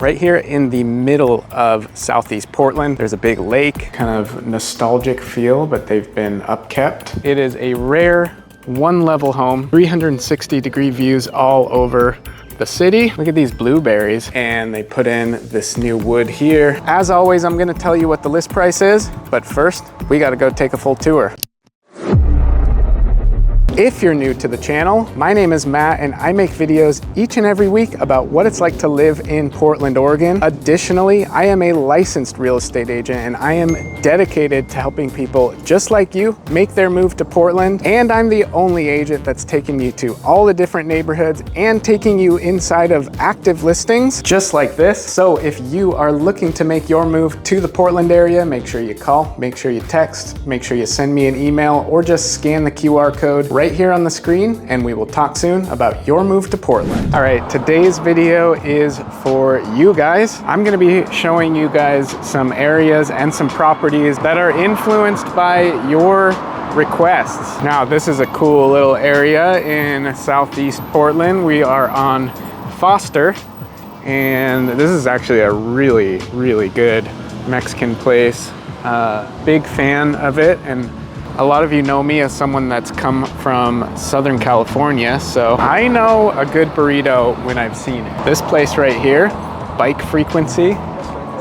Right here in the middle of Southeast Portland, there's a big lake, kind of nostalgic feel, but they've been upkept. It is a rare one-level home, 360-degree views all over the city. Look at these blueberries, and they put in this new wood here. As always, I'm gonna tell you what the list price is, but first, we gotta go take a full tour. If you're new to the channel, my name is Matt and I make videos each and every week about what it's like to live in Portland, Oregon. Additionally, I am a licensed real estate agent and I am dedicated to helping people just like you make their move to Portland. And I'm the only agent that's taking you to all the different neighborhoods and taking you inside of active listings just like this. So if you are looking to make your move to the Portland area, make sure you call, make sure you text, make sure you send me an email or just scan the QR code right here on the screen, and we will talk soon about your move to Portland. All right, today's video is for you guys. I'm gonna be showing you guys some areas and some properties that are influenced by your requests. Now, this is a cool little area in Southeast Portland. We are on Foster, and this is actually a really, really good Mexican place. Big fan of it, and a lot of you know me as someone that's come from Southern California, so I know a good burrito when I've seen it. This place right here, Bike Frequency,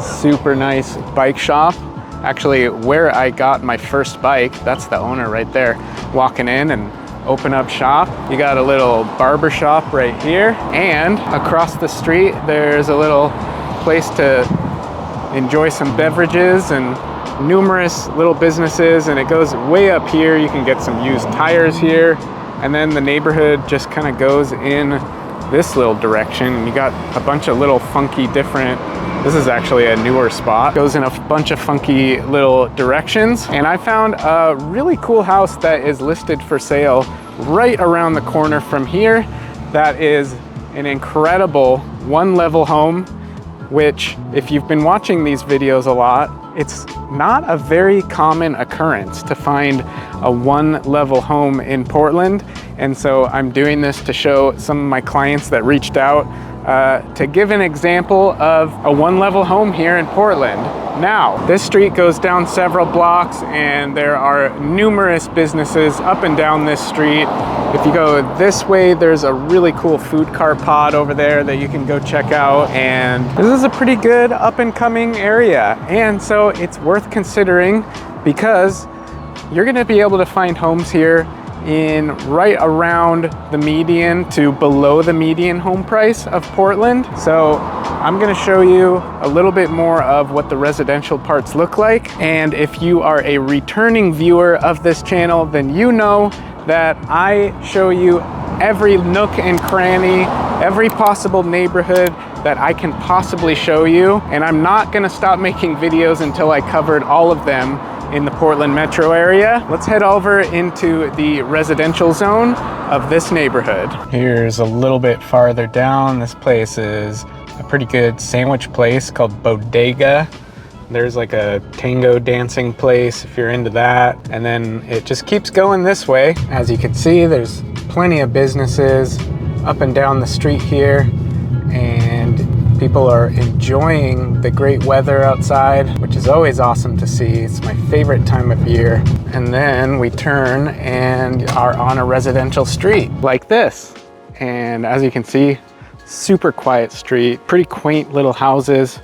super nice bike shop. Actually, where I got my first bike, that's the owner right there, walking in and open up shop. You got a little barber shop right here, and across the street, there's a little place to enjoy some beverages and numerous little businesses, and it goes way up here. You can get some used tires here, and then the neighborhood just kind of goes in this little direction, and you got a bunch of little funky different, this is actually a newer spot, goes in a bunch of funky little directions. And I found a really cool house that is listed for sale right around the corner from here. That is an incredible one-level home, which if you've been watching these videos a lot, it's not a very common occurrence to find a one-level home in Portland. And so I'm doing this to show some of my clients that reached out to give an example of a one-level home here in Portland. Now, this street goes down several blocks and there are numerous businesses up and down this street. If you go this way, there's a really cool food cart pod over there that you can go check out. And this is a pretty good up and coming area. And so it's worth considering because you're gonna be able to find homes here in right around the median to below the median home price of Portland. So I'm gonna show you a little bit more of what the residential parts look like. And if you are a returning viewer of this channel, then you know that I show you every nook and cranny, every possible neighborhood that I can possibly show you. And I'm not gonna stop making videos until I covered all of them in the Portland metro area. Let's head over into the residential zone of this neighborhood. Here's a little bit farther down. This place is a pretty good sandwich place called Bodega. There's like a tango dancing place if you're into that. And then it just keeps going this way. As you can see, there's plenty of businesses up and down the street here, and people are enjoying the great weather outside, which is always awesome to see. It's my favorite time of year. And then we turn and are on a residential street like this. And as you can see, super quiet street, pretty quaint little houses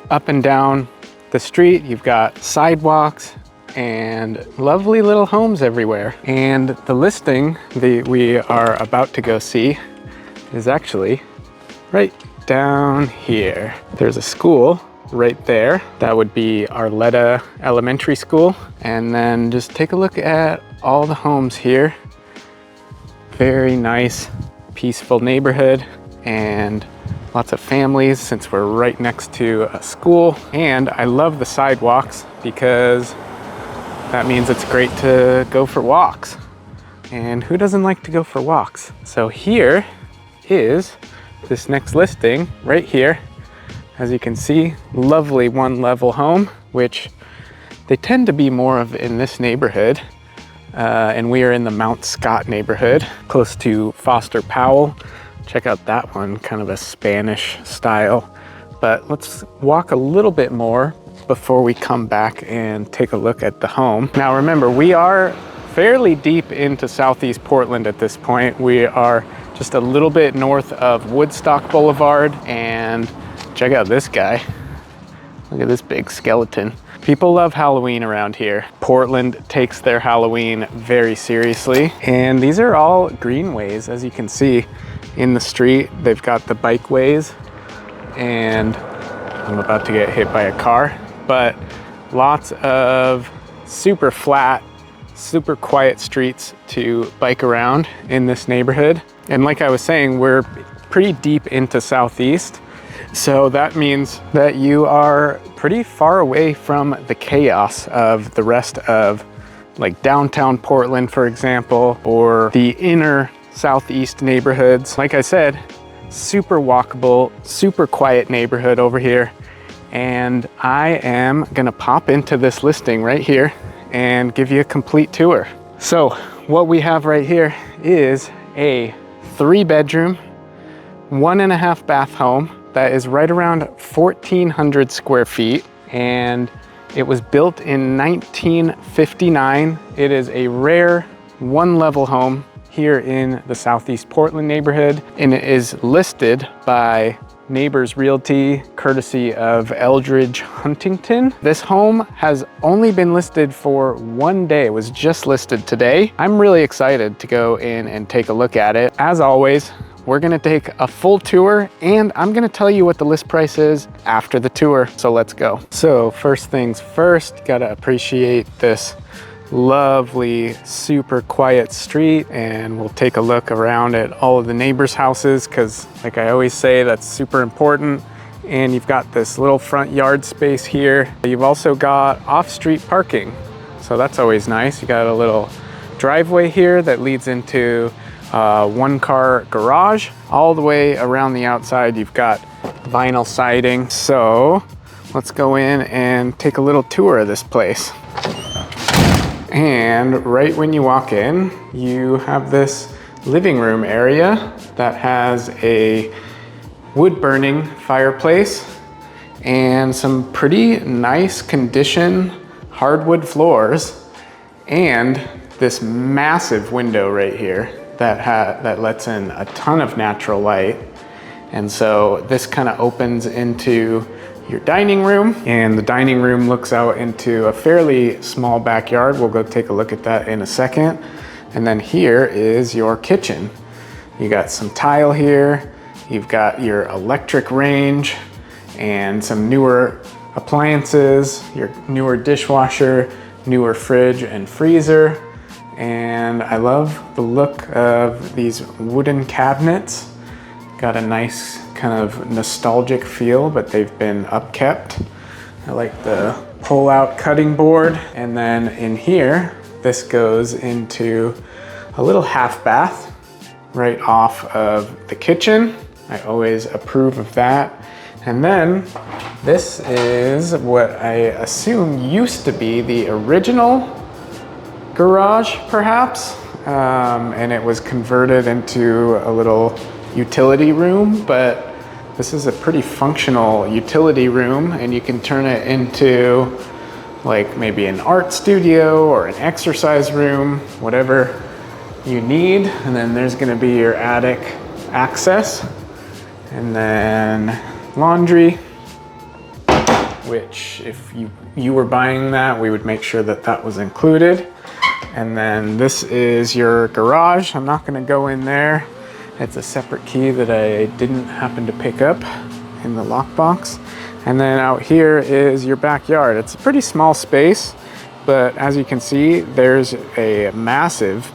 up and down the street. You've got sidewalks and lovely little homes everywhere. And the listing that we are about to go see is actually right down here. There's a school right there. That would be Arletta Elementary School. And then just take a look at all the homes here. Very nice, peaceful neighborhood and lots of families since we're right next to a school. And I love the sidewalks because that means it's great to go for walks. And who doesn't like to go for walks? So here is this next listing right here. As you can see, lovely one-level home, which they tend to be more of in this neighborhood. And we are in the Mount Scott neighborhood, close to Foster Powell. Check out that one, kind of a Spanish style but let's walk a little bit more before we come back and take a look at the home. Now remember, we are fairly deep into Southeast Portland at this point. We are just a little bit north of Woodstock Boulevard, and check out this guy. Look at this big skeleton. People love Halloween around here. Portland takes their Halloween very seriously. And these are all greenways, as you can see in the street. They've got the bikeways, and I'm about to get hit by a car, but lots of super flat, super quiet streets to bike around in this neighborhood. And like I was saying, we're pretty deep into Southeast. So that means that you are pretty far away from the chaos of the rest of like downtown Portland, for example, or the inner Southeast neighborhoods. Like I said, super walkable, super quiet neighborhood over here. And I am gonna pop into this listing right here and give you a complete tour. So what we have right here is a 3-bedroom, 1.5 bath home that is right around 1,400 square feet, and it was built in 1959. It is a rare 1-level home here in the Southeast Portland neighborhood, and it is listed by Neighbors Realty, courtesy of Eldridge Huntington. This home has only been listed for 1 day. It was just listed today. I'm really excited to go in and take a look at it. As always, we're gonna take a full tour, and I'm gonna tell you what the list price is after the tour, so let's go. So first things first, gotta appreciate this lovely, super quiet street, and we'll take a look around at all of the neighbors' houses, because like I always say, that's super important. And you've got this little front yard space here. You've also got off-street parking, so that's always nice. You got a little driveway here that leads into 1-car garage. All the way around the outside, you've got vinyl siding. So let's go in and take a little tour of this place. And right when you walk in, you have this living room area that has a wood burning fireplace and some pretty nice condition hardwood floors, and this massive window right here that lets in a ton of natural light. And so this kind of opens into your dining room, and the dining room looks out into a fairly small backyard. We'll go take a look at that in a second. And then here is your kitchen. You got some tile here. You've got your electric range and some newer appliances, your newer dishwasher, newer fridge and freezer. And I love the look of these wooden cabinets. Got a nice kind of nostalgic feel, but they've been upkept. I like the pull-out cutting board. And then in here, this goes into a little half bath right off of the kitchen. I always approve of that. And then this is what I assume used to be the original garage, perhaps, and it was converted into a little utility room, but this is a pretty functional utility room, and you can turn it into like maybe an art studio or an exercise room, whatever you need. And then there's going to be your attic access, and then laundry, which if you were buying that, we would make sure that that was included. And then this is your garage. I'm not gonna go in there. It's a separate key that I didn't happen to pick up in the lockbox. And then out here is your backyard. It's a pretty small space, but as you can see, there's a massive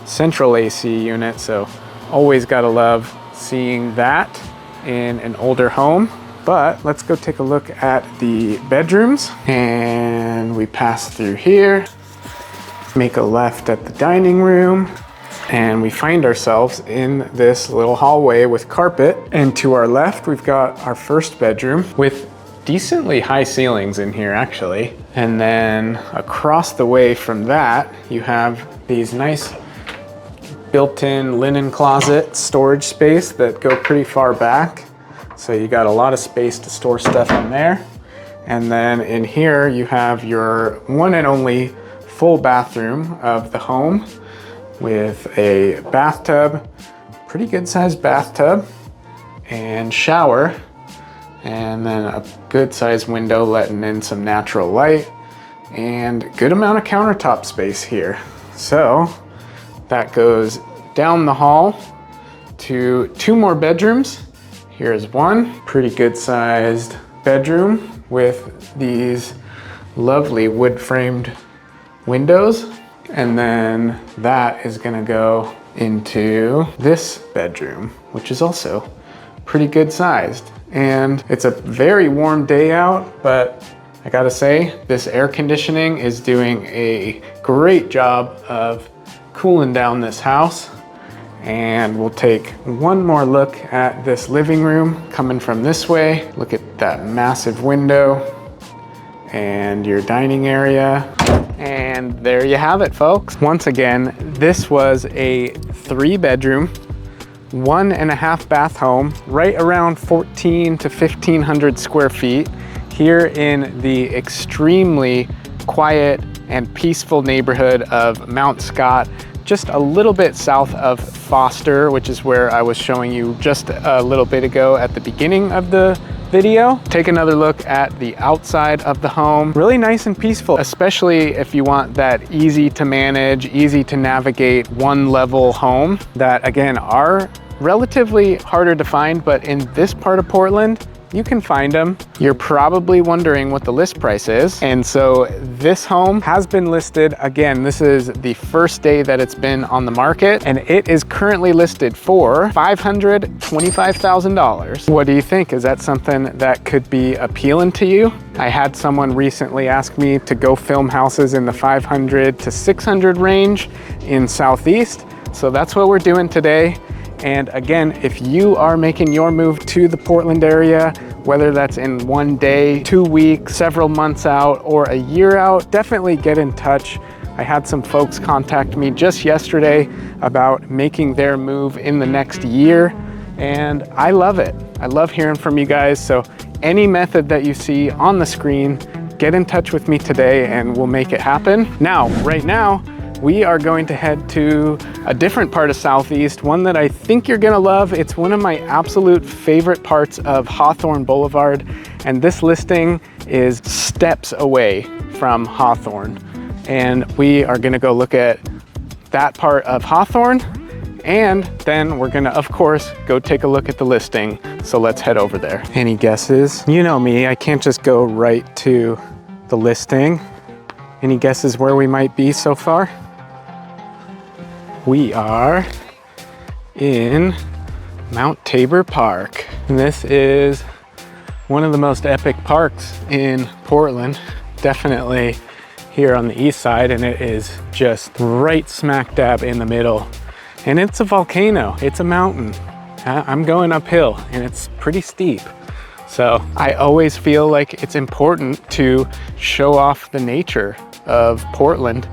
central AC unit. So always gotta love seeing that in an older home. But let's go take a look at the bedrooms. And we pass through here, make a left at the dining room, and we find ourselves in this little hallway with carpet. And to our left, we've got our first bedroom with decently high ceilings in here, actually. And then across the way from that, you have these nice built-in linen closet storage space that go pretty far back. So you got a lot of space to store stuff in there. And then in here you have your one and only full bathroom of the home with a bathtub, pretty good sized bathtub, and shower, and then a good sized window letting in some natural light, and good amount of countertop space here. So that goes down the hall to 2 more bedrooms. Here's one pretty good sized bedroom with these lovely wood framed windows. And then that is gonna go into this bedroom, which is also pretty good sized. And it's a very warm day out, but I gotta say, this air conditioning is doing a great job of cooling down this house. And we'll take one more look at this living room coming from this way. Look at that massive window and your dining area. And there you have it, folks. Once again, this was a 3-bedroom, 1.5 bath home, right around 1,400 to 1,500 square feet here in the extremely quiet and peaceful neighborhood of Mount Scott, just a little bit south of Foster, which is where I was showing you just a little bit ago at the beginning of the video. Take another look at the outside of the home. Really nice and peaceful, especially if you want that easy to manage, easy to navigate 1-level home that, again, are relatively harder to find, but in this part of Portland, you can find them. You're probably wondering what the list price is. And so this home has been listed. Again, this is the first day that it's been on the market, and it is currently listed for $525,000. What do you think? Is that something that could be appealing to you? I had someone recently ask me to go film houses in the 500 to 600 range in Southeast. So that's what we're doing today. And again, if you are making your move to the Portland area, whether that's in 1 day, 2 weeks, several months out, or a year out, definitely get in touch. I had some folks contact me just yesterday about making their move in the next year, and I love it. I love hearing from you guys. So any method that you see on the screen, get in touch with me today and we'll make it happen. Now, right now, we are going to head to a different part of Southeast, one that I think you're gonna love. It's one of my absolute favorite parts of Hawthorne Boulevard, and this listing is steps away from Hawthorne. And we are gonna go look at that part of Hawthorne, and then we're gonna, of course, go take a look at the listing. So let's head over there. Any guesses? You know me, I can't just go right to the listing. Any guesses where we might be so far? We are in Mount Tabor Park. And this is one of the most epic parks in Portland, definitely here on the east side, and it is just right smack dab in the middle. And it's a volcano, it's a mountain. I'm going uphill and it's pretty steep. So I always feel like it's important to show off the nature of Portland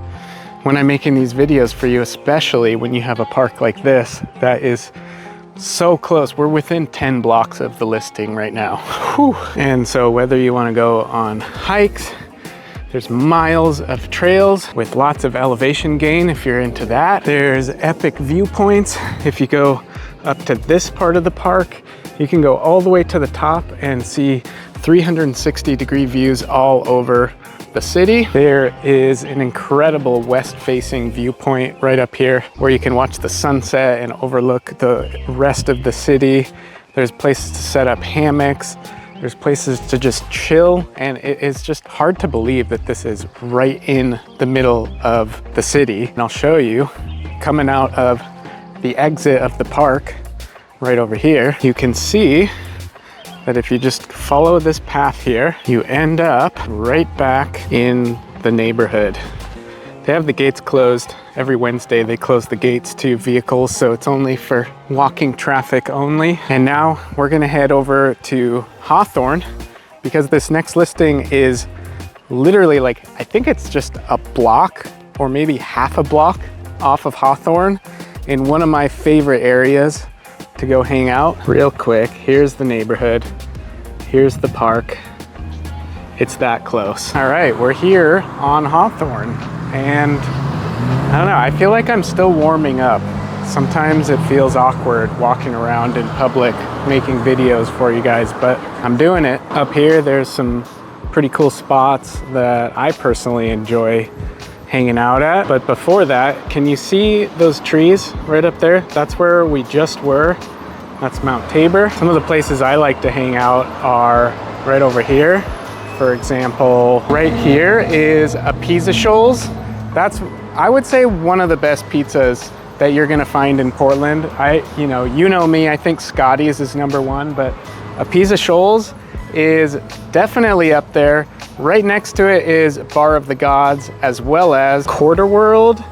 when I'm making these videos for you, especially when you have a park like this that is so close. We're within 10 blocks of the listing right now. Whew. And so whether you want to go on hikes, there's miles of trails with lots of elevation gain if you're into that. There's epic viewpoints. If you go up to this part of the park, you can go all the way to the top and see 360-degree views all over the city. There is an incredible west-facing viewpoint right up here where you can watch the sunset and overlook the rest of the city. There's places to set up hammocks. There's places to just chill, and it is just hard to believe that this is right in the middle of the city. And I'll show you, coming out of the exit of the park right over here, you can see that if you just follow this path here, you end up right back in the neighborhood. They have the gates closed. Every Wednesday they close the gates to vehicles, so it's only for walking traffic only. And now we're gonna head over to Hawthorne because this next listing is literally like, I think it's just a block or maybe half a block off of Hawthorne in one of my favorite areas to to go hang out. Real quick, here's the neighborhood. Here's the park. It's that close. All right, we're here on Hawthorne, and I don't know, I feel like I'm still warming up. Sometimes it feels awkward walking around in public making videos for you guys, but I'm doing it. Up here, there's some pretty cool spots that I personally enjoy hanging out at. But before that, can you see those trees right up there? That's where we just were. That's Mount Tabor. Some of the places I like to hang out are right over here. For example, right here is a Pizza Shoals. That's, I would say, one of the best pizzas that you're gonna find in Portland. You know me, I think Scotty's is #1, but a Pizza Shoals is definitely up there. Right next to it is Bar of the Gods, as well as Quarter World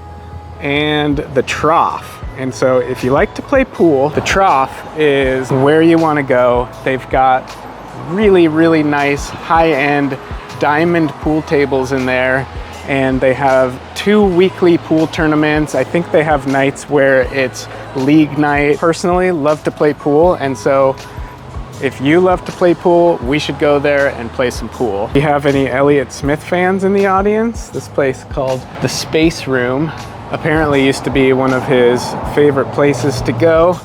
and the Trough. And so if you like to play pool, the Trough is where you wanna go. They've got really, really nice high-end diamond pool tables in there. And they have 2 weekly pool tournaments. I think they have nights where it's league night. Personally, love to play pool, and so if you love to play pool, we should go there and play some pool. Do you have any Elliott Smith fans in the audience? This place called the Space Room apparently used to be one of his favorite places to go.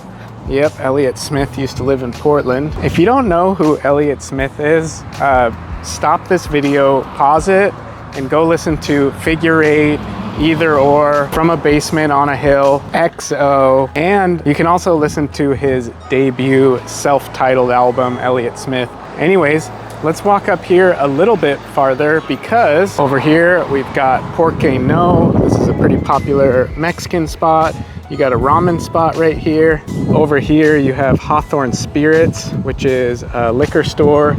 Yep, Elliott Smith used to live in Portland. If you don't know who Elliott Smith is, stop this video, pause it, and go listen to Figure 8, Either Or, From a Basement on a Hill, XO, and you can also listen to his debut self-titled album, Elliott Smith. Anyways, let's walk up here a little bit farther, because over here we've got Porque No. This is a pretty popular Mexican spot. You got a ramen spot right here. Over here you have Hawthorne Spirits, which is a liquor store,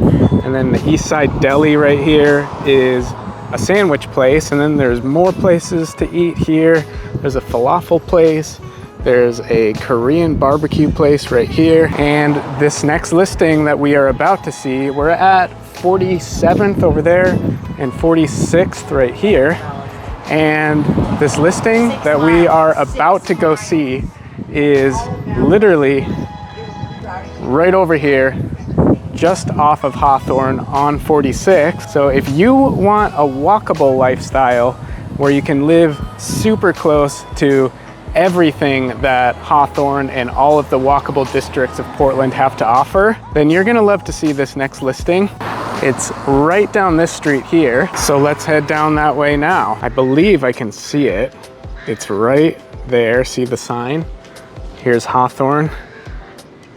and then the Eastside Deli right here is a sandwich place, and then there's more places to eat here. There's a falafel place, there's a Korean barbecue place right here, and this next listing that we are about to see, we're at 47th over there and 46th right here, and this listing that we are about to go see is literally right over here, just off of Hawthorne on 46. So if you want a walkable lifestyle where you can live super close to everything that Hawthorne and all of the walkable districts of Portland have to offer, then you're gonna love to see this next listing. It's right down this street here. So let's head down that way now. I believe I can see it. It's right there, see the sign? Here's Hawthorne.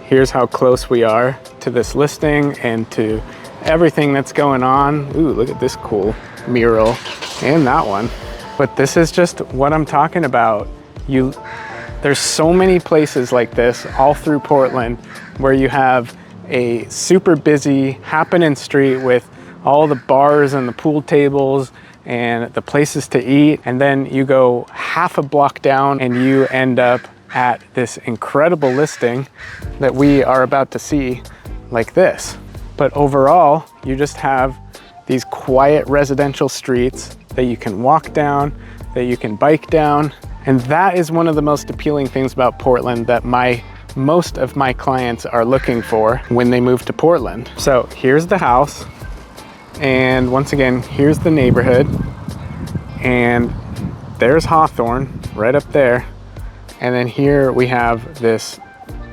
Here's how close we are to this listing and to everything that's going on. Ooh, look at this cool mural and that one. But this is just what I'm talking about. There's so many places like this all through Portland where you have a super busy happening street with all the bars and the pool tables and the places to eat. And then you go half a block down and you end up at this incredible listing that we are about to see, like this. But overall, you just have these quiet residential streets that you can walk down, that you can bike down. And that is one of the most appealing things about Portland that most of my clients are looking for when they move to Portland. So here's the house. And once again, here's the neighborhood. And there's Hawthorne right up there. And then here we have this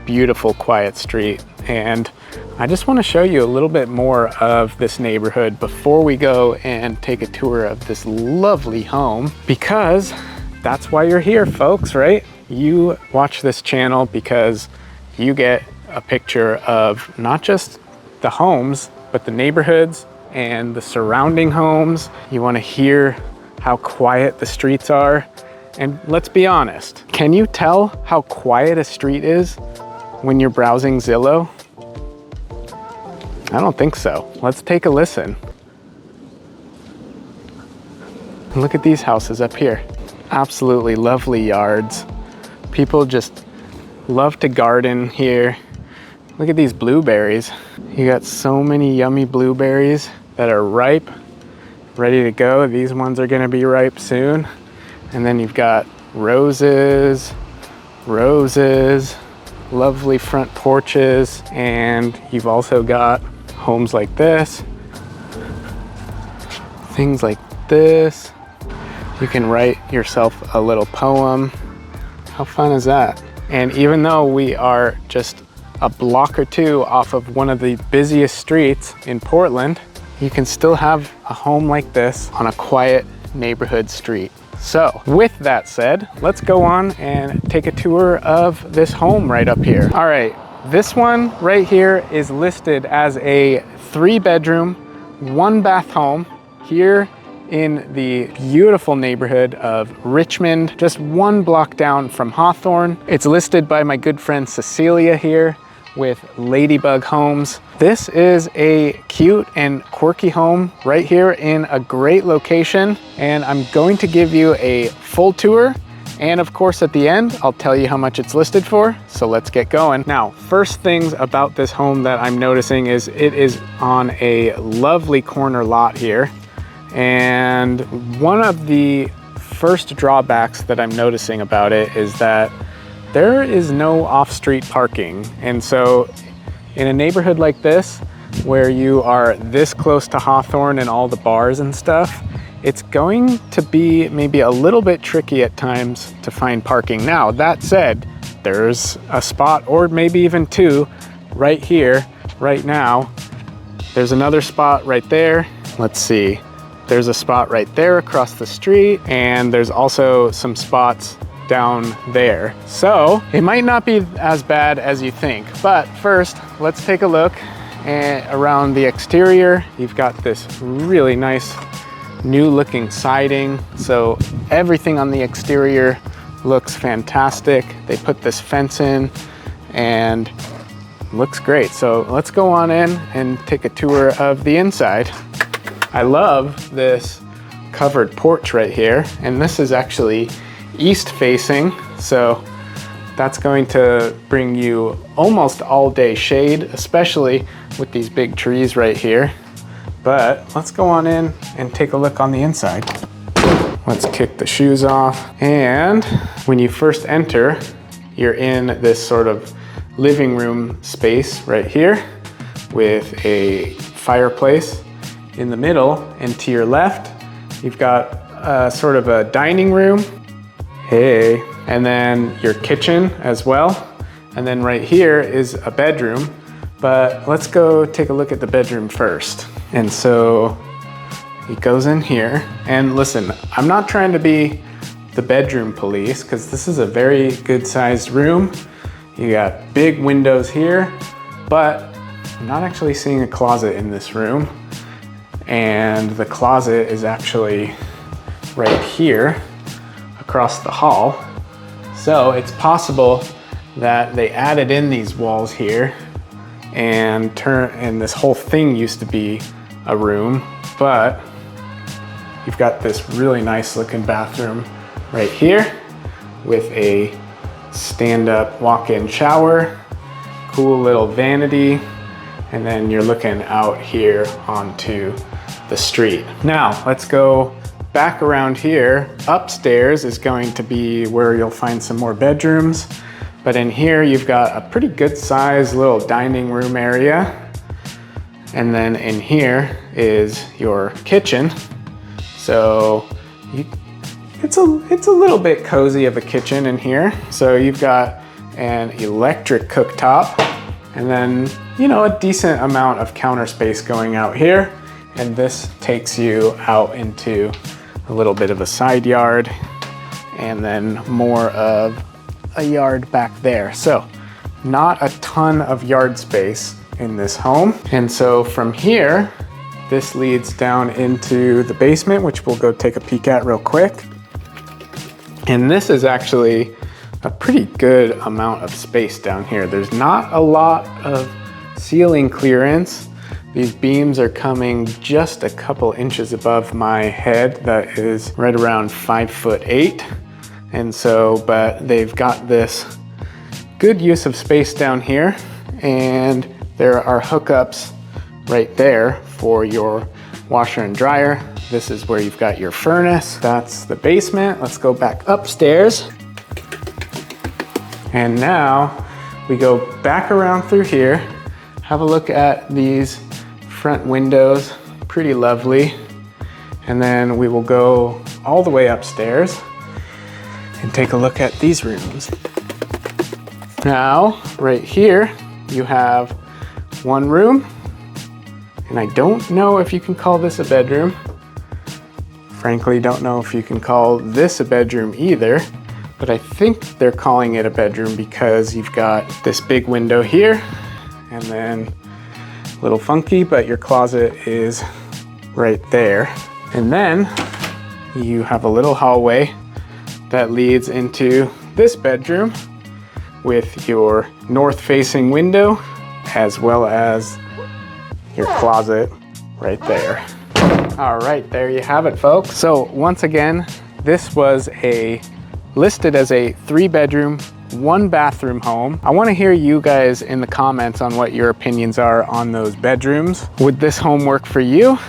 beautiful quiet street. And I just want to show you a little bit more of this neighborhood before we go and take a tour of this lovely home, because that's why you're here, folks, right? You watch this channel because you get a picture of not just the homes, but the neighborhoods and the surrounding homes. You want to hear how quiet the streets are. And let's be honest, can you tell how quiet a street is when you're browsing Zillow? I don't think so. Let's take a listen. Look at these houses up here. Absolutely lovely yards. People just love to garden here. Look at these blueberries. You got so many yummy blueberries that are ripe, ready to go. These ones are gonna be ripe soon. And then you've got roses, roses, lovely front porches, and you've also got homes like this, things like this. You can write yourself a little poem. How fun is that? And even though we are just a block or two off of one of the busiest streets in Portland, you can still have a home like this on a quiet neighborhood street. So with that said, let's go on and take a tour of this home right up here. All right, this one right here is listed as a 3-bedroom, 1-bath home here in the beautiful neighborhood of Richmond, just 1 block down from Hawthorne. It's listed by my good friend Cecilia here with Ladybug Homes. This is a cute and quirky home right here in a great location, and I'm going to give you a full tour, and of course at the end I'll tell you how much it's listed for. So let's get going. Now, first things about this home that I'm noticing is it is on a lovely corner lot here. And one of the first drawbacks that I'm noticing about it is that there is no off-street parking. And so in a neighborhood like this, where you are this close to Hawthorne and all the bars and stuff, it's going to be maybe a little bit tricky at times to find parking. Now, that said, there's a spot, or maybe even 2, right here, right now. There's another spot right there. Let's see. There's a spot right there across the street, and there's also some spots down there. So it might not be as bad as you think, but first let's take a look around the exterior. You've got this really nice new looking siding, so everything on the exterior looks fantastic. They put this fence in and looks great. So let's go on in and take a tour of the inside. I love this covered porch right here, and this is actually east facing, so that's going to bring you almost all day shade, especially with these big trees right here. But let's go on in and take a look on the inside. Let's kick the shoes off. And when you first enter, you're in this sort of living room space right here with a fireplace in the middle, and to your left, you've got sort of a dining room. Hey, and then your kitchen as well. And then right here is a bedroom, but let's go take a look at the bedroom first. And so it goes in here, and listen, I'm not trying to be the bedroom police because this is a very good sized room. You got big windows here, but I'm not actually seeing a closet in this room. And the closet is actually right here across the hall. So it's possible that they added in these walls here and this whole thing used to be a room, but you've got this really nice looking bathroom right here with a stand-up walk-in shower, cool little vanity, and then you're looking out here onto the street. Now let's go back around here. Upstairs is going to be where you'll find some more bedrooms, but in here you've got a pretty good sized little dining room area, and then in here is your kitchen. So it's a little bit cozy of a kitchen in here. So you've got an electric cooktop, and then a decent amount of counter space going out here. And this takes you out into a little bit of a side yard, and then more of a yard back there. So not a ton of yard space in this home. And so from here, this leads down into the basement, which we'll go take a peek at real quick. And this is actually a pretty good amount of space down here. There's not a lot of ceiling clearance. These beams are coming just a couple inches above my head. That is right around 5'8". And so, but they've got this good use of space down here, and there are hookups right there for your washer and dryer. This is where you've got your furnace. That's the basement. Let's go back upstairs. And now we go back around through here, have a look at these front windows, pretty lovely. And then we will go all the way upstairs and take a look at these rooms. Now, right here, you have one room, and I don't know if you can call this a bedroom. Frankly, don't know if you can call this a bedroom either, but I think they're calling it a bedroom because you've got this big window here, and then a little funky, but your closet is right there. And then you have a little hallway that leads into this bedroom with your north-facing window, as well as your closet right there. All right, there you have it, folks. So once again, this was listed as a 3-bedroom, 1-bathroom home. I want to hear you guys in the comments on what your opinions are on those bedrooms. Would this home work for you?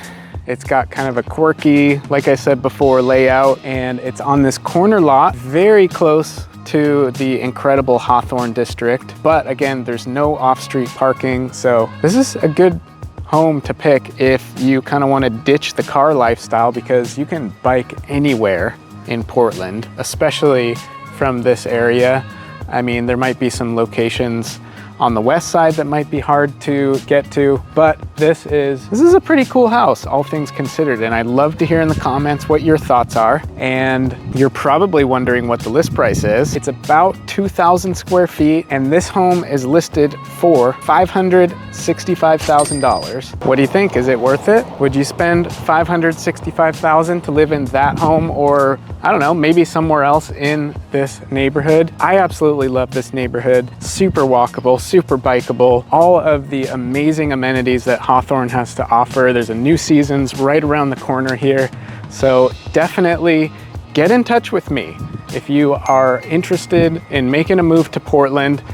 It's got kind of a quirky, like I said before, layout, and it's on this corner lot, very close to the incredible Hawthorne district. But again, there's no off-street parking, so this is a good home to pick if you kind of want to ditch the car lifestyle, because you can bike anywhere in Portland, especially from this area. I mean, there might be some locations on the west side that might be hard to get to, but this is a pretty cool house, all things considered, and I'd love to hear in the comments what your thoughts are. And you're probably wondering what the list price is. It's about 2,000 square feet, and this home is listed for $565,000. What do you think? Is it worth it? Would you spend $565,000 to live in that home, or I don't know, maybe somewhere else in this neighborhood? I absolutely love this neighborhood. Super walkable, super bikeable, all of the amazing amenities that Hawthorne has to offer. There's a New Seasons right around the corner here. So definitely get in touch with me if you are interested in making a move to Portland.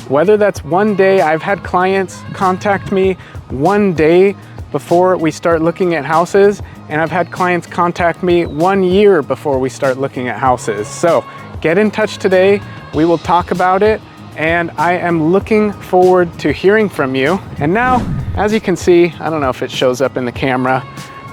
Whether that's one day, I've had clients contact me one day before we start looking at houses, and I've had clients contact me 1 year before we start looking at houses. So get in touch today. We will talk about it, and I am looking forward to hearing from you. And now, as you can see, I don't know if it shows up in the camera,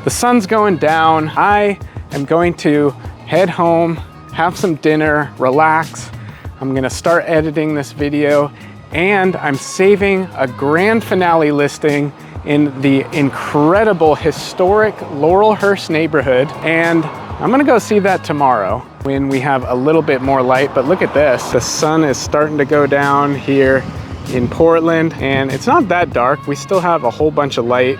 the sun's going down. I am going to head home, have some dinner, relax. I'm gonna start editing this video, and I'm saving a grand finale listing in the incredible historic Laurelhurst neighborhood, and I'm gonna go see that tomorrow when we have a little bit more light. But look at this, the sun is starting to go down here in Portland, and it's not that dark. We still have a whole bunch of light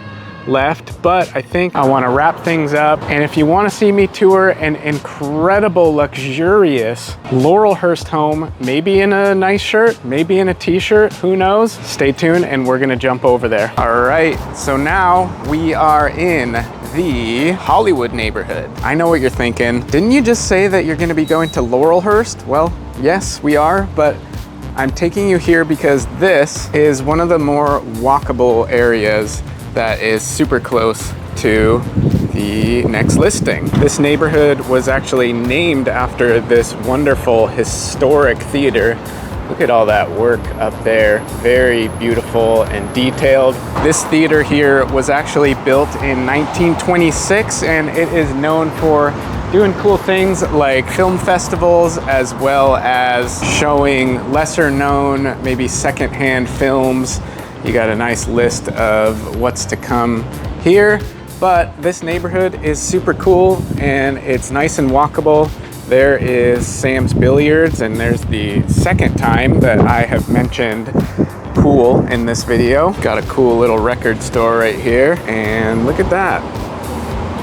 left, but I think I want to wrap things up. And if you want to see me tour an incredible, luxurious Laurelhurst home, maybe in a nice shirt, maybe in a t-shirt, who knows? Stay tuned and we're gonna jump over there. All right, so now we are in the Hollywood neighborhood. I know what you're thinking. Didn't you just say that you're gonna be going to Laurelhurst? Well, yes, we are, but I'm taking you here because this is one of the more walkable areas that is super close to the next listing. This neighborhood was actually named after this wonderful historic theater. Look at all that work up there. Very beautiful and detailed. This theater here was actually built in 1926, and it is known for doing cool things like film festivals, as well as showing lesser known, maybe secondhand films. You got a nice list of what's to come here, but this neighborhood is super cool and it's nice and walkable. There is Sam's Billiards, and there's the second time that I have mentioned pool in this video. Got a cool little record store right here, and look at that.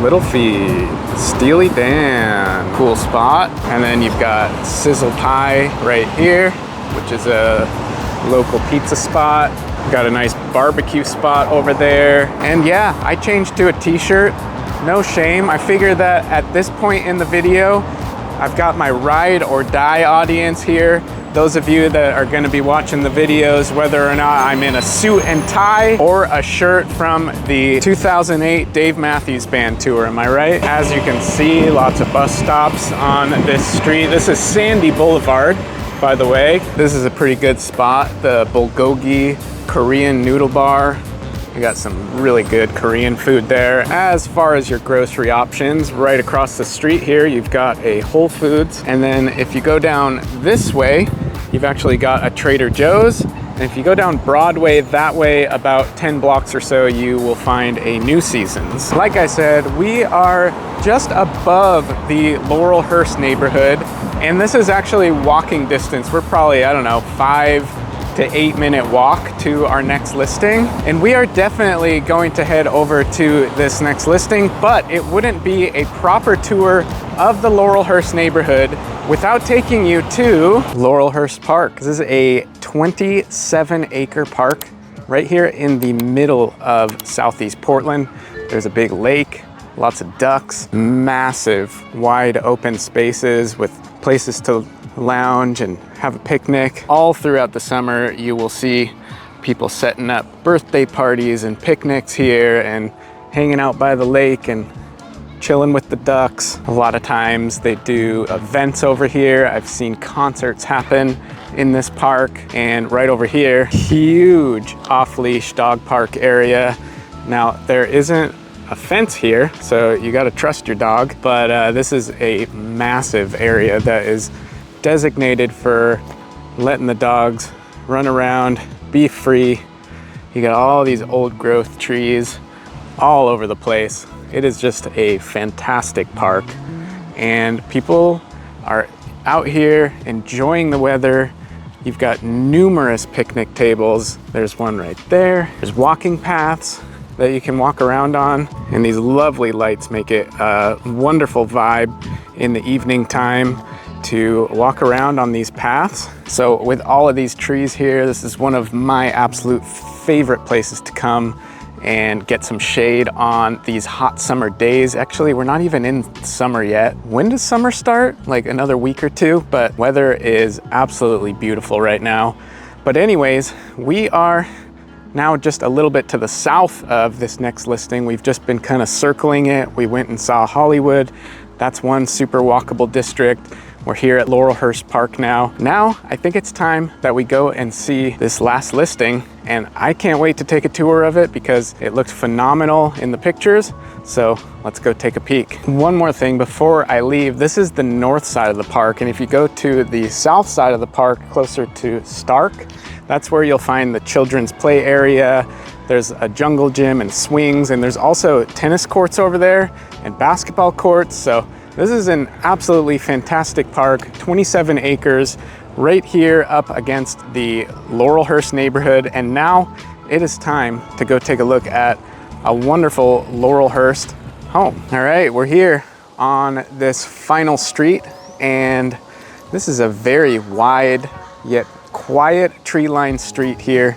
Little Feet, Steely Dan, cool spot. And then you've got Sizzle Pie right here, which is a local pizza spot. Got a nice barbecue spot over there. And yeah, I changed to a t-shirt, no shame. I figure that at this point in the video, I've got my ride or die audience here. Those of you that are gonna be watching the videos, whether or not I'm in a suit and tie or a shirt from the 2008 Dave Matthews Band tour, am I right? As you can see, lots of bus stops on this street. This is Sandy Boulevard, by the way. This is a pretty good spot, the Bulgogi Korean noodle bar. You got some really good Korean food there. As far as your grocery options, right across the street here, you've got a Whole Foods. And then if you go down this way, you've actually got a Trader Joe's. And if you go down Broadway that way, about 10 blocks or so, you will find a New Seasons. Like I said, we are just above the Laurelhurst neighborhood. And this is actually walking distance. We're probably, I don't know, 5 to 8 minute walk to our next listing. And we are definitely going to head over to this next listing, but it wouldn't be a proper tour of the Laurelhurst neighborhood without taking you to Laurelhurst Park. This is a 27-acre park right here in the middle of Southeast Portland. There's a big lake, lots of ducks, massive wide open spaces with places to lounge and have a picnic. All throughout the summer, you will see people setting up birthday parties and picnics here and hanging out by the lake and chilling with the ducks. A lot of times they do events over here. I've seen concerts happen in this park. And right over here, huge off-leash dog park area. Now, there isn't a fence here, so you gotta trust your dog, but this is a massive area that is designated for letting the dogs run around, be free. You got all these old growth trees all over the place. It is just a fantastic park, and people are out here enjoying the weather. You've got numerous picnic tables. There's one right there. There's walking paths that you can walk around on, and these lovely lights make it a wonderful vibe in the evening time to walk around on these paths. So with all of these trees here, this is one of my absolute favorite places to come and get some shade on these hot summer days. Actually, we're not even in summer yet. When does summer start? Like another week or two, but weather is absolutely beautiful right now. But anyways, we are now just a little bit to the south of this next listing. We've just been kind of circling it. We went and saw Hollywood. That's one super walkable district. We're here at Laurelhurst Park now. Now, I think it's time that we go and see this last listing, and I can't wait to take a tour of it because it looked phenomenal in the pictures. So let's go take a peek. One more thing before I leave, this is the north side of the park, and if you go to the south side of the park, closer to Stark, that's where you'll find the children's play area. There's a jungle gym and swings, and there's also tennis courts over there and basketball courts. So this is an absolutely fantastic park, 27 acres, right here up against the Laurelhurst neighborhood. And now it is time to go take a look at a wonderful Laurelhurst home. All right, we're here on this final street, and this is a very wide yet quiet tree-lined street here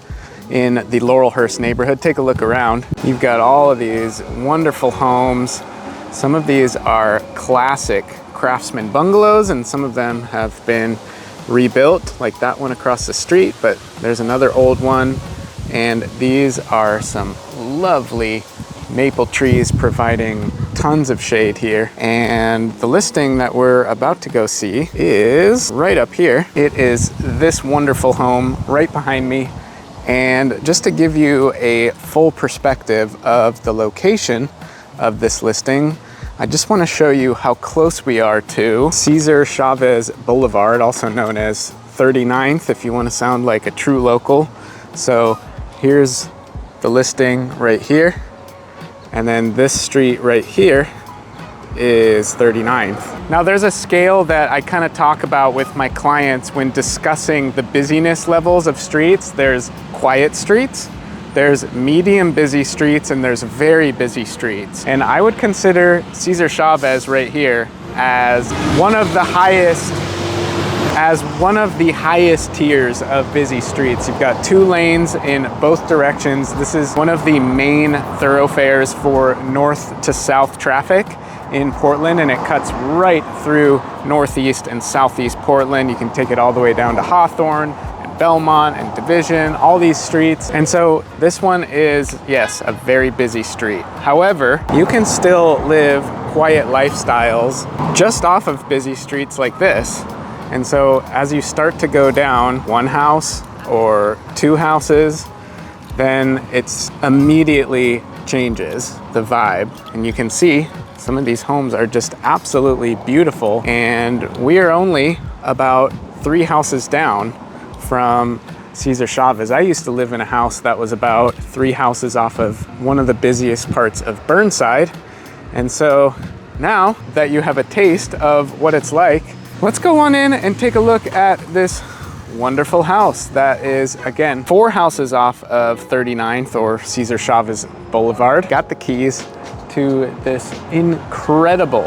in the Laurelhurst neighborhood. Take a look around. You've got all of these wonderful homes. Some of these are classic craftsman bungalows, and some of them have been rebuilt, like that one across the street, but there's another old one. And these are some lovely maple trees providing tons of shade here. And the listing that we're about to go see is right up here. It is this wonderful home right behind me. And just to give you a full perspective of the location of this listing, I just want to show you how close we are to Cesar Chavez Boulevard, also known as 39th if you want to sound like a true local. So here's the listing right here, and then this street right here is 39th. Now there's a scale that I kind of talk about with my clients when discussing the busyness levels of streets. There's quiet streets, there's medium busy streets, and there's very busy streets. And I would consider Cesar Chavez right here as one of the highest tiers of busy streets. You've got 2 lanes in both directions. This is one of the main thoroughfares for north to south traffic in Portland, and it cuts right through northeast and southeast Portland. You can take it all the way down to Hawthorne, Belmont and Division, all these streets. And so this one is, yes, a very busy street. However, you can still live quiet lifestyles just off of busy streets like this. And so as you start to go down one house or two houses, then it's immediately changes the vibe. And you can see some of these homes are just absolutely beautiful. And we are only about 3 houses down from Cesar Chavez. I used to live in a house that was about 3 houses off of one of the busiest parts of Burnside. And so now that you have a taste of what it's like, let's go on in and take a look at this wonderful house that is, again, 4 houses off of 39th or Cesar Chavez Boulevard. Got the keys to this incredible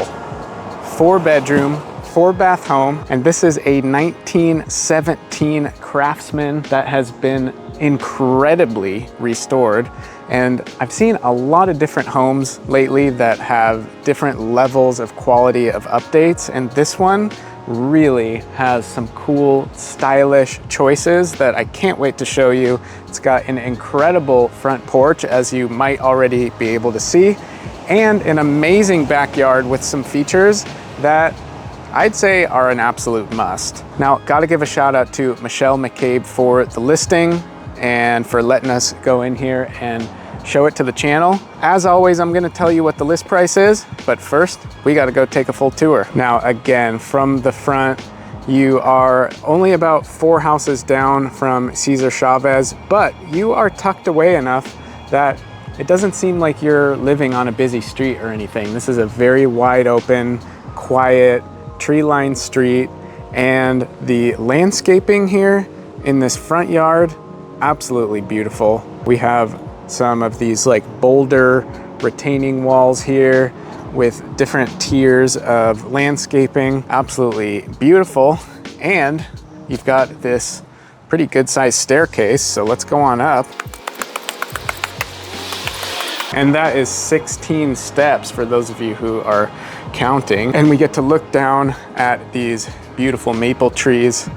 4-bedroom, 4-bath home. And this is a 1917 Craftsman that has been incredibly restored. And I've seen a lot of different homes lately that have different levels of quality of updates. And this one really has some cool, stylish choices that I can't wait to show you. It's got an incredible front porch, as you might already be able to see, and an amazing backyard with some features that I'd say are an absolute must. Now, gotta give a shout out to Michelle McCabe for the listing and for letting us go in here and show it to the channel. As always, I'm gonna tell you what the list price is, but first, we gotta go take a full tour. Now, again, from the front, you are only about 4 houses down from Cesar Chavez, but you are tucked away enough that it doesn't seem like you're living on a busy street or anything. This is a very wide open, quiet, tree-lined street, and the landscaping here in this front yard, absolutely beautiful. We have some of these like boulder retaining walls here with different tiers of landscaping, absolutely beautiful. And you've got this pretty good sized staircase, so let's go on up. And that is 16 steps for those of you who are counting. And we get to look down at these beautiful maple trees,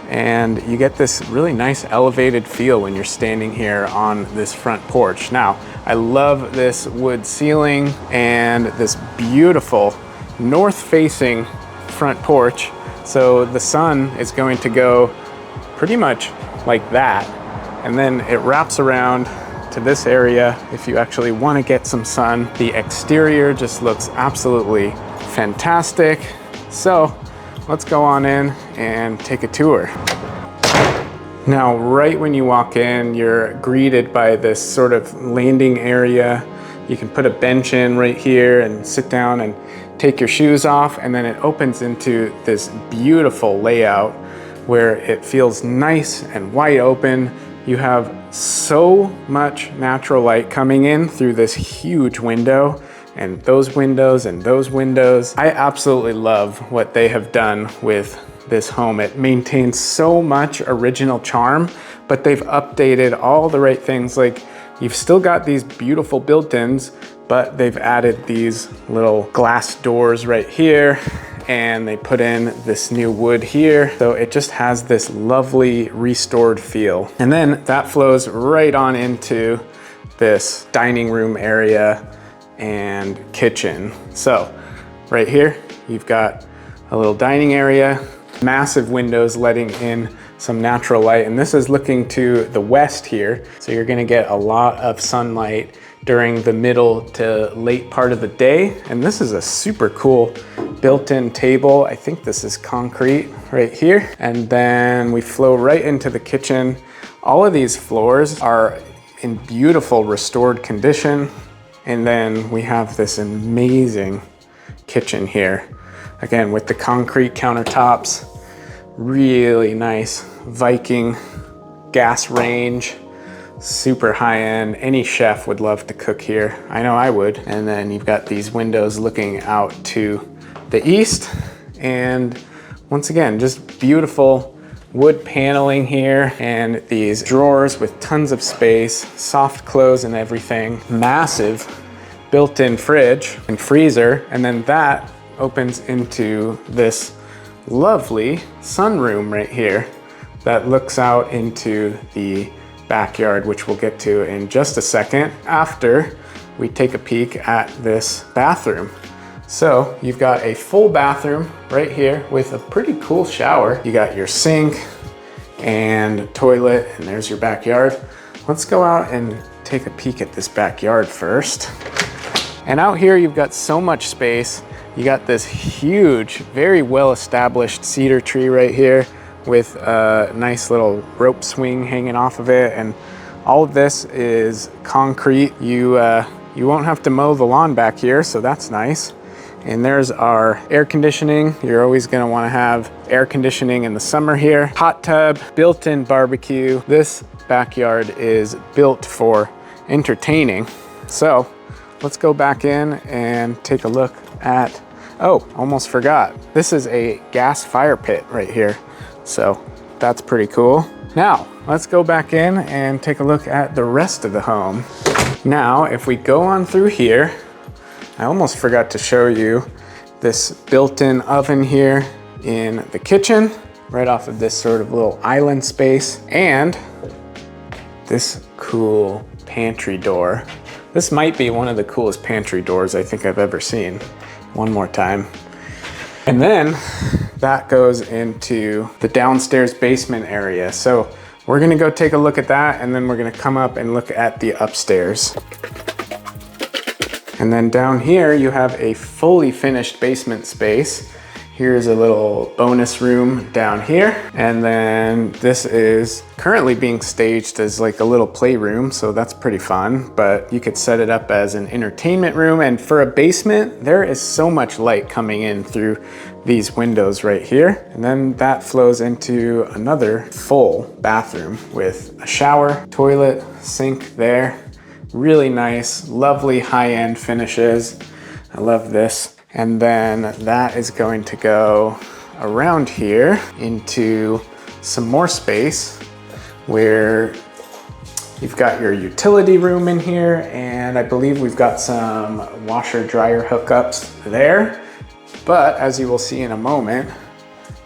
and you get this really nice elevated feel when you're standing here on this front porch. Now, I love this wood ceiling and this beautiful north-facing front porch. So the sun is going to go pretty much like that. And then it wraps around to this area if you actually want to get some sun. The exterior just looks absolutely fantastic. So let's go on in and take a tour. Now, right when you walk in, you're greeted by this sort of landing area. You can put a bench in right here and sit down and take your shoes off, and then it opens into this beautiful layout where it feels nice and wide open. You have so much natural light coming in through this huge window, and those windows and those windows. I absolutely love what they have done with this home. It maintains so much original charm, but they've updated all the right things. Like, you've still got these beautiful built-ins, but they've added these little glass doors right here, and they put in this new wood here. So it just has this lovely restored feel. And then that flows right on into this dining room area and kitchen. So right here, you've got a little dining area, massive windows letting in some natural light. And this is looking to the west here. So you're gonna get a lot of sunlight during the middle to late part of the day. And this is a super cool built-in table. I think this is concrete right here. And then we flow right into the kitchen. All of these floors are in beautiful restored condition. And then we have this amazing kitchen here. Again, with the concrete countertops, really nice Viking gas range, super high end. Any chef would love to cook here. I know I would. And then you've got these windows looking out to the east. And once again, just beautiful wood paneling here, and these drawers with tons of space, soft close and everything. Massive built-in fridge and freezer. And then that opens into this lovely sunroom right here that looks out into the backyard, which we'll get to in just a second after we take a peek at this bathroom. So you've got a full bathroom right here with a pretty cool shower. You got your sink and toilet, and there's your backyard. Let's go out and take a peek at this backyard first. And out here you've got so much space. You got this huge, very well-established cedar tree right here with a nice little rope swing hanging off of it, and all of this is concrete. You won't have to mow the lawn back here, so that's nice. And there's our air conditioning. You're always gonna wanna have air conditioning in the summer here. Hot tub, built-in barbecue. This backyard is built for entertaining. So let's go back in and take a look at, oh, almost forgot. This is a gas fire pit right here. So that's pretty cool. Now, let's go back in and take a look at the rest of the home. Now, if we go on through here, I almost forgot to show you this built-in oven here in the kitchen, right off of this sort of little island space, and this cool pantry door. This might be one of the coolest pantry doors I think I've ever seen. One more time. And then that goes into the downstairs basement area. So we're gonna go take a look at that, and then we're gonna come up and look at the upstairs. And then down here, you have a fully finished basement space. Here's a little bonus room down here. And then this is currently being staged as like a little playroom, so that's pretty fun, but you could set it up as an entertainment room. And for a basement, there is so much light coming in through these windows right here. And then that flows into another full bathroom with a shower, toilet, sink there. Really nice, lovely high-end finishes. I love this. And then that is going to go around here into some more space where you've got your utility room in here, and I believe we've got some washer dryer hookups there. But as you will see in a moment,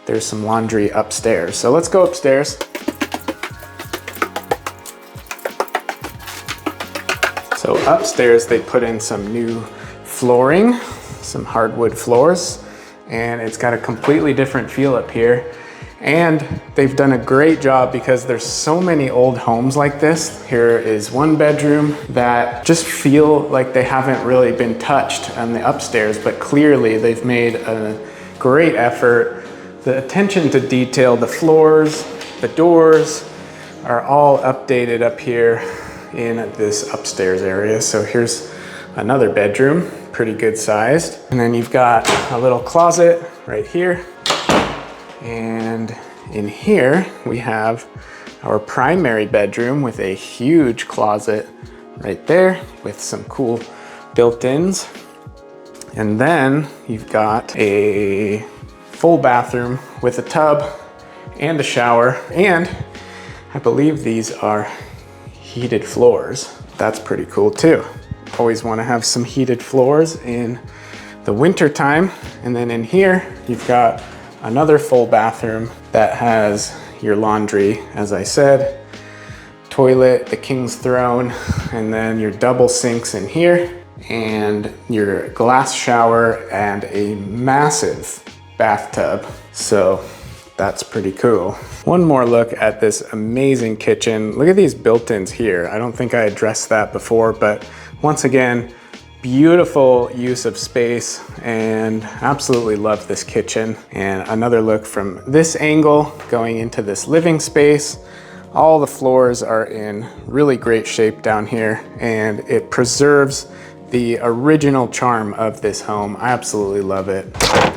there's some laundry upstairs. So let's go upstairs. So upstairs, they put in some new flooring, some hardwood floors, and it's got a completely different feel up here. And they've done a great job because there's so many old homes like this. Here is one bedroom that just feel like they haven't really been touched on the upstairs, but clearly they've made a great effort. The attention to detail, the floors, the doors are all updated up here in this upstairs area. So here's another bedroom, pretty good sized. And then you've got a little closet right here. And in here we have our primary bedroom with a huge closet right there with some cool built-ins. And then you've got a full bathroom with a tub and a shower. And I believe these are heated floors. That's pretty cool too. Always want to have some heated floors in the winter time. And then in here, you've got another full bathroom that has your laundry, as I said, toilet, the king's throne, and then your double sinks in here, and your glass shower and a massive bathtub. So that's pretty cool. One more look at this amazing kitchen. Look at these built-ins here. I don't think I addressed that before, but once again, beautiful use of space, and absolutely love this kitchen. And another look from this angle going into this living space. All the floors are in really great shape down here, and it preserves the original charm of this home. I absolutely love it.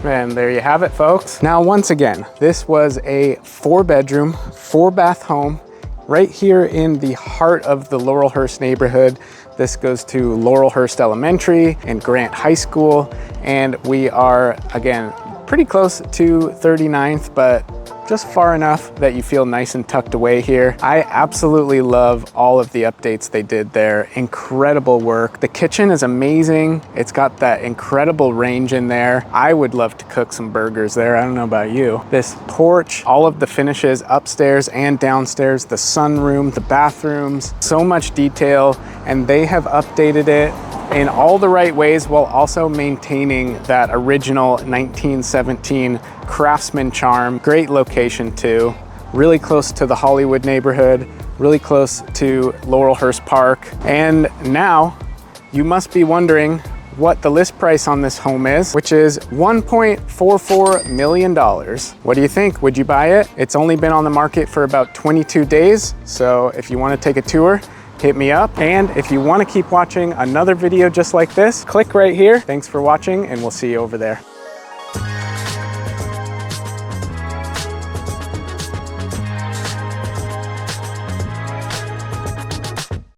And there you have it, folks. Now, once again, this was a 4-bedroom, 4-bath home right here in the heart of the Laurelhurst neighborhood. This goes to Laurelhurst Elementary and Grant High School. And we are, again, pretty close to 39th, but just far enough that you feel nice and tucked away here. I absolutely love all of the updates they did there. Incredible work. The kitchen is amazing. It's got that incredible range in there. I would love to cook some burgers there. I don't know about you. This porch, all of the finishes upstairs and downstairs, the sunroom, the bathrooms, so much detail, and they have updated it in all the right ways while also maintaining that original 1917 craftsman charm. Great location too. Really close to the Hollywood neighborhood, really close to Laurelhurst Park. And now you must be wondering what the list price on this home is, which is $1.44 million. What do you think? Would you buy it? It's only been on the market for about 22 days. So if you want to take a tour, hit me up. And if you want to keep watching another video just like this, click right here. Thanks for watching, and we'll see you over there.